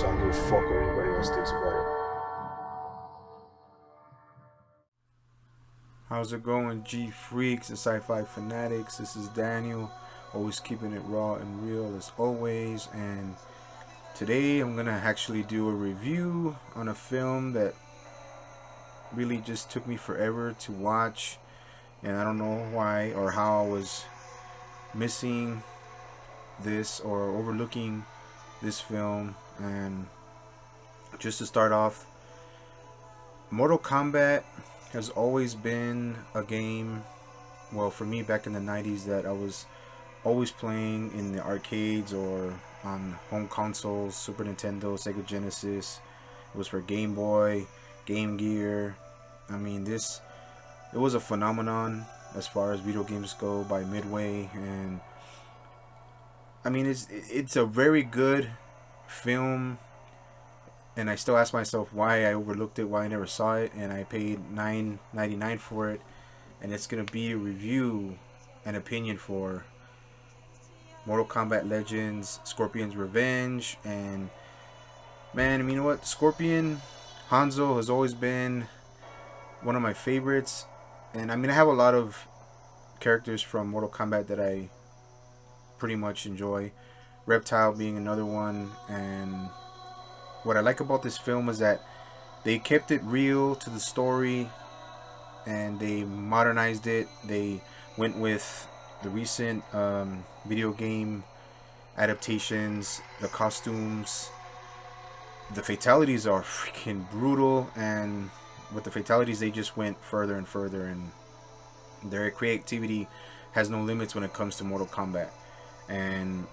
so I don't give a fuck what anybody else thinks about it. How's it going, G Freaks and Sci-Fi Fanatics? This is Daniel, always keeping it raw and real as always. And today I'm gonna actually do a review on a film that really just took me forever to watch, and I don't know why or how I was missing this or overlooking this film. And just to start off, Mortal Kombat has always been a game, well, for me back in the 90s, that I was always playing in the arcades or on home consoles, Super Nintendo, Sega Genesis. It was for Game Boy, Game Gear. I mean, it was a phenomenon as far as video games go by Midway. And I mean, it's a very good film, and I still ask myself why I overlooked it, why I never saw it, and I paid $9.99 for it. And it's gonna be a review and opinion for Mortal Kombat Legends, Scorpion's Revenge. And man, I mean, you know what? Scorpion, Hanzo has always been one of my favorites. And I mean, I have a lot of characters from Mortal Kombat that I pretty much enjoy, Reptile being another one. And what I like about this film is that they kept it real to the story and they modernized it. They went with the recent video game adaptations, the costumes. The fatalities are freaking brutal, and with the fatalities they just went further and further, and their creativity has no limits when it comes to Mortal Kombat. And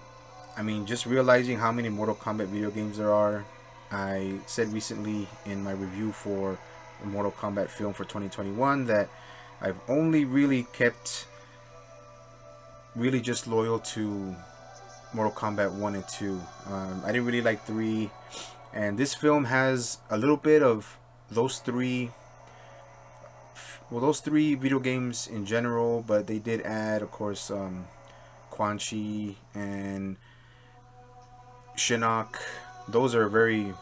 I mean, just realizing how many Mortal Kombat video games there are, I said recently in my review for the Mortal Kombat film for 2021 that I've only really kept really just loyal to Mortal Kombat 1 and 2. I didn't really like 3, and this film has a little bit of those three video games in general, but they did add, of course, Quan Chi and Shinnok. Those are very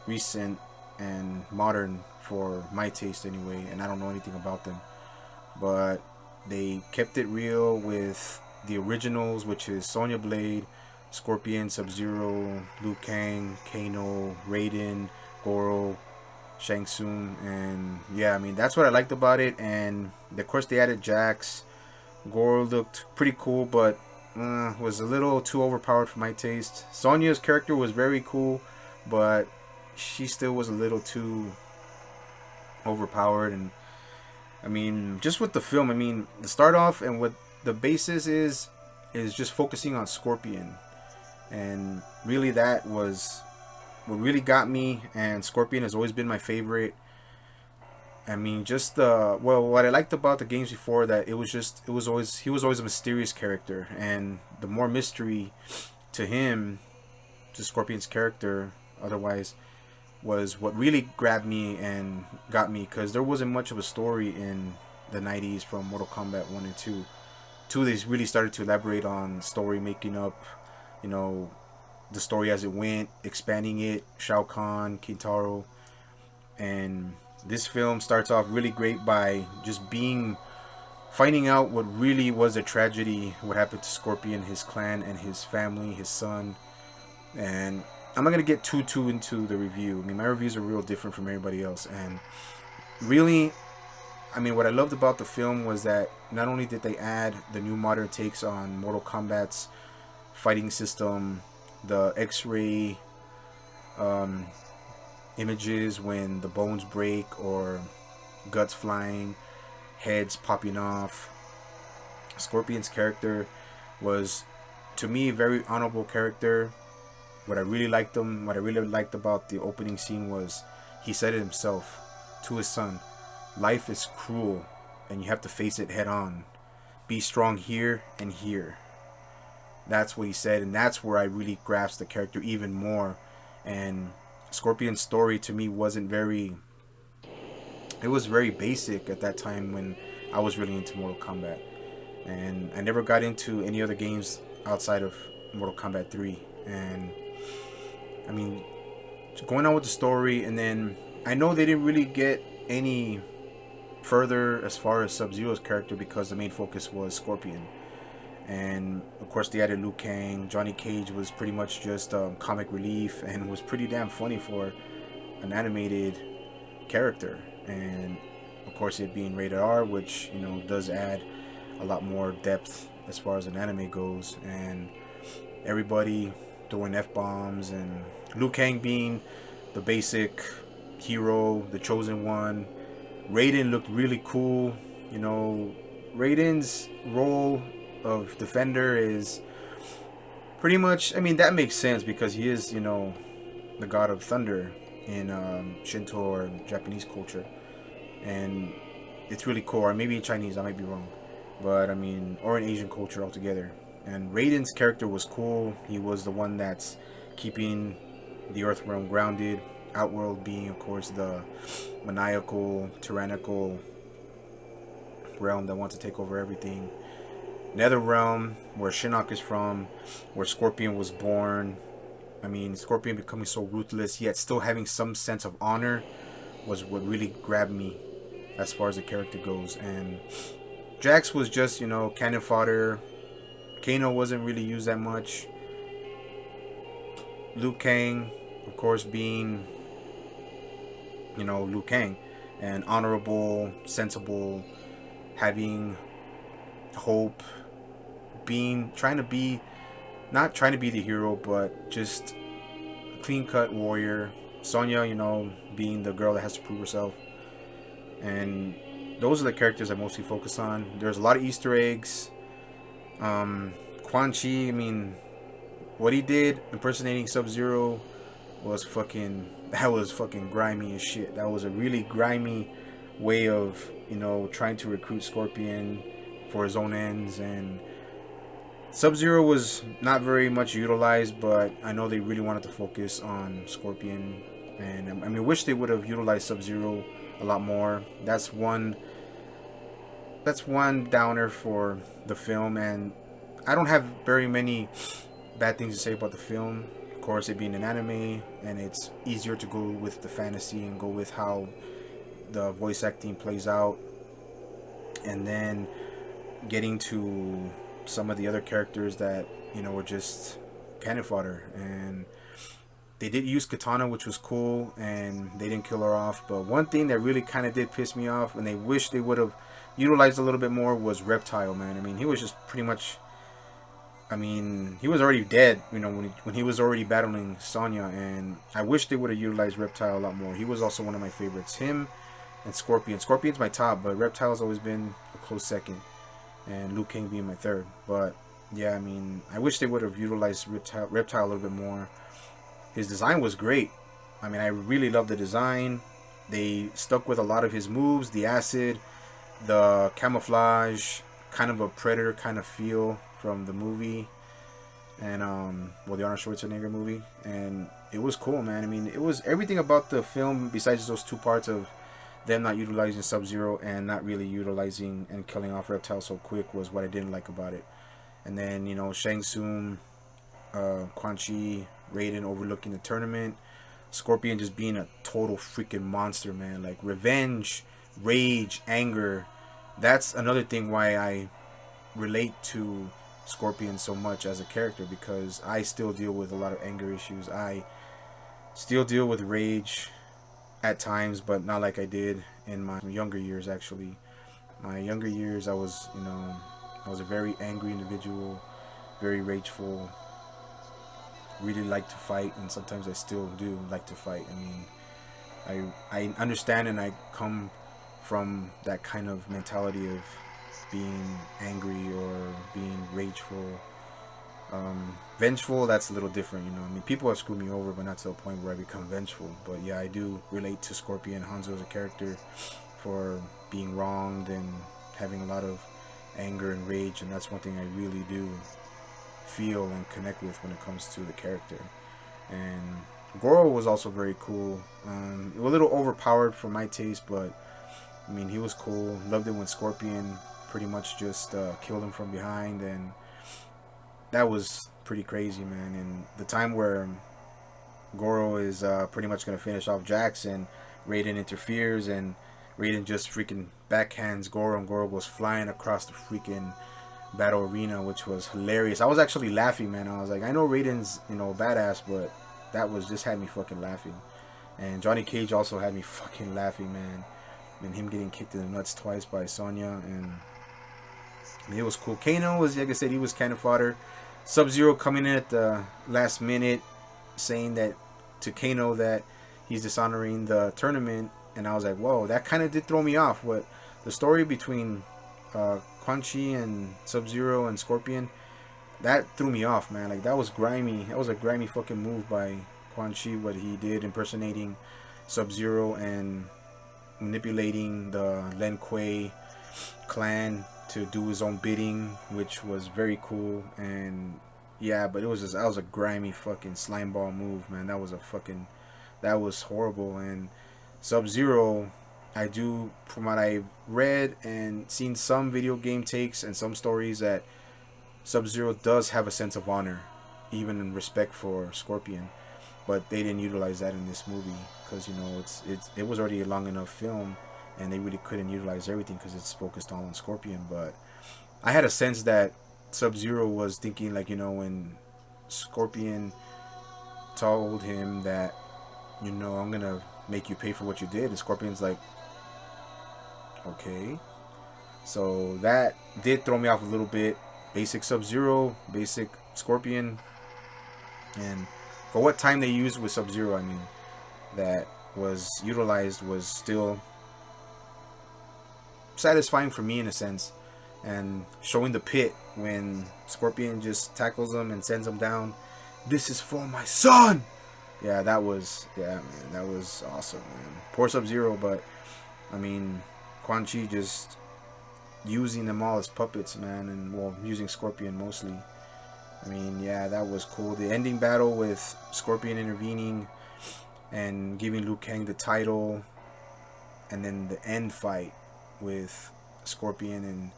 recent and modern for my taste anyway, and I don't know anything about them. But they kept it real with the originals, which is Sonya Blade, Scorpion, Sub-Zero, Liu Kang, Kano, Raiden, Goro, Shang Tsung. And yeah, I mean, that's what I liked about it. And of course they added Jax. Goro looked pretty cool, but was a little too overpowered for my taste. Sonya's character was very cool, but she still was a little too overpowered. And I mean, just with the film, I mean, the start off and what the basis is just focusing on Scorpion, and really that was what really got me. And Scorpion has always been my favorite. I mean, just what I liked about the games before, that he was always a mysterious character, and the more mystery to him, to Scorpion's character, otherwise, was what really grabbed me and got me, because there wasn't much of a story in the 90s from Mortal Kombat 1 and 2. 2, they really started to elaborate on story, making up, you know, the story as it went, expanding it, Shao Kahn, Kintaro. And this film starts off really great by just finding out what really was a tragedy, what happened to Scorpion, his clan, and his family, his son. And I'm not going to get too into the review. I mean, my reviews are real different from everybody else. And really, I mean, what I loved about the film was that not only did they add the new modern takes on Mortal Kombat's fighting system, the X-ray images when the bones break or guts flying, heads popping off. Scorpion's character was, to me, a very honorable character. What I really liked about the opening scene was he said it himself to his son: life is cruel and you have to face it head on. Be strong here and here. That's what he said, and that's where I really grasped the character even more. And Scorpion's story to me it was very basic at that time when I was really into Mortal Kombat. And I never got into any other games outside of Mortal Kombat 3. And I mean, going on with the story, and then I know they didn't really get any further as far as Sub-Zero's character because the main focus was Scorpion. And of course they added Liu Kang. Johnny Cage was pretty much just comic relief and was pretty damn funny for an animated character. And of course it being rated R, which, you know, does add a lot more depth as far as an anime goes. And everybody throwing F-bombs, and Liu Kang being the basic hero, the chosen one. Raiden looked really cool. You know, Raiden's role of defender is pretty much, I mean, that makes sense because he is, you know, the god of thunder in Shinto or Japanese culture. And it's really cool, or maybe Chinese, I might be wrong, but I mean, or in Asian culture altogether. And Raiden's character was cool. He was the one that's keeping the Earth realm grounded. Outworld being, of course, the maniacal, tyrannical realm that wants to take over everything. Nether realm, where Shinnok is from, where Scorpion was born. I mean, Scorpion becoming so ruthless, yet still having some sense of honor, was what really grabbed me as far as the character goes. And Jax was just, you know, cannon fodder. Kano wasn't really used that much. Liu Kang, of course, being, you know, Liu Kang, and honorable, sensible, having hope, being, trying to be, not trying to be the hero, but just a clean-cut warrior. Sonya, you know, being the girl that has to prove herself. And those are the characters I mostly focus on. There's a lot of Easter eggs. Quan Chi, I mean, what he did impersonating Sub-Zero was that was fucking grimy as shit. That was a really grimy way of, you know, trying to recruit Scorpion for his own ends. And Sub-Zero was not very much utilized, but I know they really wanted to focus on Scorpion. And I mean, I wish they would have utilized Sub-Zero a lot more. That's one downer for the film, and I don't have very many bad things to say about the film. Of course, it being an anime, and it's easier to go with the fantasy and go with how the voice acting plays out, and then getting to some of the other characters that, you know, were just cannon fodder. And they did use Katana, which was cool, and they didn't kill her off. But one thing that really kind of did piss me off, and they wish they would have utilized a little bit more, was Reptile, man. I mean, he was just pretty much, I mean, he was already dead, you know, when he was already battling Sonya, and I wish they would have utilized Reptile a lot more. He was also one of my favorites. Him and Scorpion. Scorpion's my top, but Reptile's always been a close second, and Liu Kang being my third. But yeah, I mean, I wish they would have utilized Reptile a little bit more. His design was great. I mean, I really loved the design. They stuck with a lot of his moves, the acid, the camouflage, kind of a Predator kind of feel from the movie, and well, the Arnold Schwarzenegger movie. And it was cool, man. I mean, it was everything about the film besides those two parts of them not utilizing Sub-Zero and not really utilizing and killing off Reptile so quick was what I didn't like about it. And then, you know, Shang Tsung, Quan Chi, Raiden overlooking the tournament, Scorpion just being a total freaking monster, man. Like, revenge, rage, anger. That's another thing why I relate to Scorpion so much as a character, because I still deal with a lot of anger issues. I still deal with rage at times, but not like I did in my younger years. Actually, my younger years, I was, you know, I was a very angry individual, very rageful, really like to fight, and sometimes I still do like to fight. I mean, I understand, and I come from that kind of mentality of being angry or being rageful. Vengeful, that's a little different, you know. I mean, people have screwed me over, but not to a point where I become vengeful. But yeah, I do relate to Scorpion Hanzo as a character for being wronged and having a lot of anger and rage, and that's one thing I really do feel and connect with when it comes to the character. And Goro was also very cool. A little overpowered for my taste, but I mean, he was cool. Loved it when Scorpion pretty much just killed him from behind, and that was pretty crazy, man. And the time where Goro is pretty much gonna finish off Jax, and Raiden interferes, and Raiden just freaking backhands Goro, and Goro goes flying across the freaking battle arena, which was hilarious. I was actually laughing, man. I was like, I know Raiden's, you know, badass, but that was just had me fucking laughing. And Johnny Cage also had me fucking laughing, man. And him getting kicked in the nuts twice by Sonya, and it was cool. Kano was, like I said, he was cannon fodder. Sub-Zero coming in at the last minute, saying that to Kano that he's dishonoring the tournament, and I was like, whoa, that kind of did throw me off. What the story between Quan Chi and Sub-Zero and Scorpion, that threw me off, man. Like, that was grimy. That was a grimy fucking move by Quan Chi, what he did, impersonating Sub-Zero and manipulating the Len Kuei clan to do his own bidding, which was very cool. And yeah, but it was just, that was a grimy fucking slime ball move, man. That was horrible. And Sub-Zero, I do, from what I read and seen some video game takes and some stories, that Sub-Zero does have a sense of honor, even in respect for Scorpion. But they didn't utilize that in this movie because, you know, it was already a long enough film, and they really couldn't utilize everything because it's focused all on Scorpion. But I had a sense that Sub-Zero was thinking, like, you know, when Scorpion told him that, you know, I'm gonna make you pay for what you did, and Scorpion's like, okay. So that did throw me off a little bit. Basic Sub-Zero, basic Scorpion, and for what time they used with Sub-Zero, I mean, that was utilized was still satisfying for me in a sense. And showing the pit when Scorpion just tackles him and sends him down. This is for my son! Yeah, that was, yeah, man, that was awesome, man. Poor Sub-Zero, but, I mean, Quan Chi just using them all as puppets, man, and, well, using Scorpion mostly. I mean, yeah, that was cool. The ending battle with Scorpion intervening and giving Liu Kang the title, and then the end fight with Scorpion and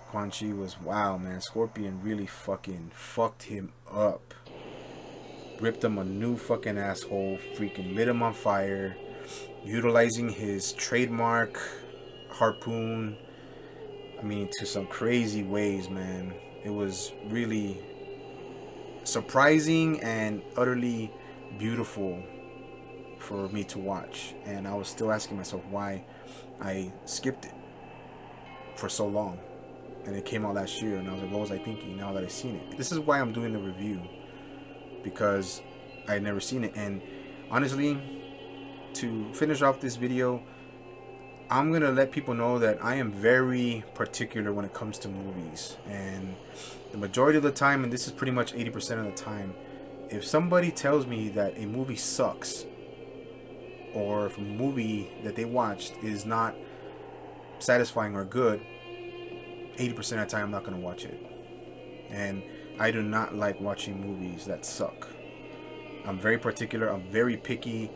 Quan Chi was, wow, man. Scorpion really fucking fucked him up. Ripped him a new fucking asshole, freaking lit him on fire, utilizing his trademark harpoon, I mean, to some crazy ways, man. It was really surprising and utterly beautiful for me to watch. And I was still asking myself why I skipped it for so long. And it came out last year, and I was like, what was I thinking now that I've seen it? This is why I'm doing the review, because I had never seen it. And honestly, to finish off this video, I'm going to let people know that I am very particular when it comes to movies. And the majority of the time, and this is pretty much 80% of the time, if somebody tells me that a movie sucks, or if a movie that they watched is not satisfying or good, 80% of the time I'm not going to watch it. And I do not like watching movies that suck. I'm very particular. I'm very picky.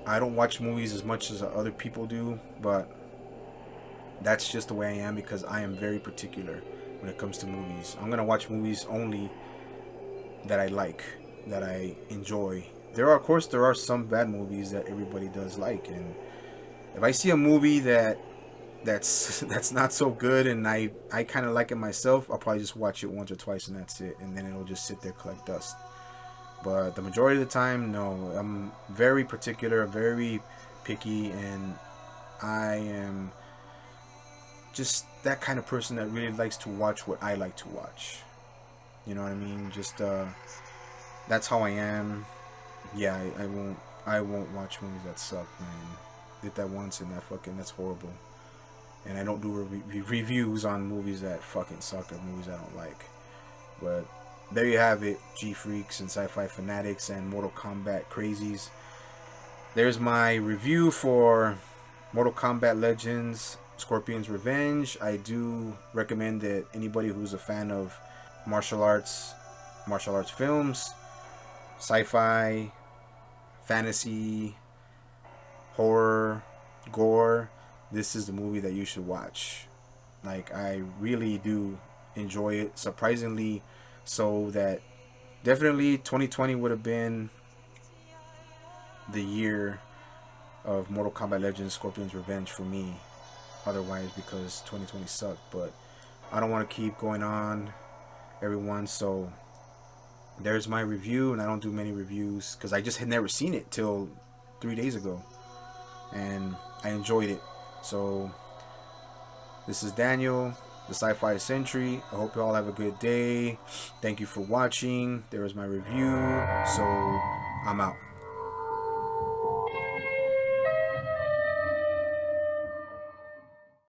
I don't watch movies as much as other people do, but that's just the way I am, because I am very particular when it comes to movies. I'm going to watch movies only that I like, that I enjoy. Of course, there are some bad movies that everybody does like, and if I see a movie that's not so good and I kind of like it myself, I'll probably just watch it once or twice and that's it, and then it'll just sit there, collect dust. But the majority of the time, no. I'm very particular, very picky, and I am just that kind of person that really likes to watch what I like to watch. You know what I mean? Just that's how I am. Yeah, I won't watch movies that suck, man. Did that once and that's horrible. And I don't do reviews on movies that fucking suck or movies I don't like. But there you have it, G-Freaks and Sci-Fi Fanatics and Mortal Kombat Crazies. There's my review for Mortal Kombat Legends Scorpion's Revenge. I do recommend that anybody who's a fan of martial arts films, sci-fi, fantasy, horror, gore, this is the movie that you should watch. Like, I really do enjoy it, surprisingly so, that definitely 2020 would have been the year of Mortal Kombat Legends Scorpion's Revenge for me. Otherwise, because 2020 sucked. But I don't want to keep going on, everyone. So there's my review, and I don't do many reviews because I just had never seen it till 3 days ago, and I enjoyed it. So this is Daniel, the Sci-Fi Sentry. I hope you all have a good day. Thank you for watching. There was my review. So I'm out.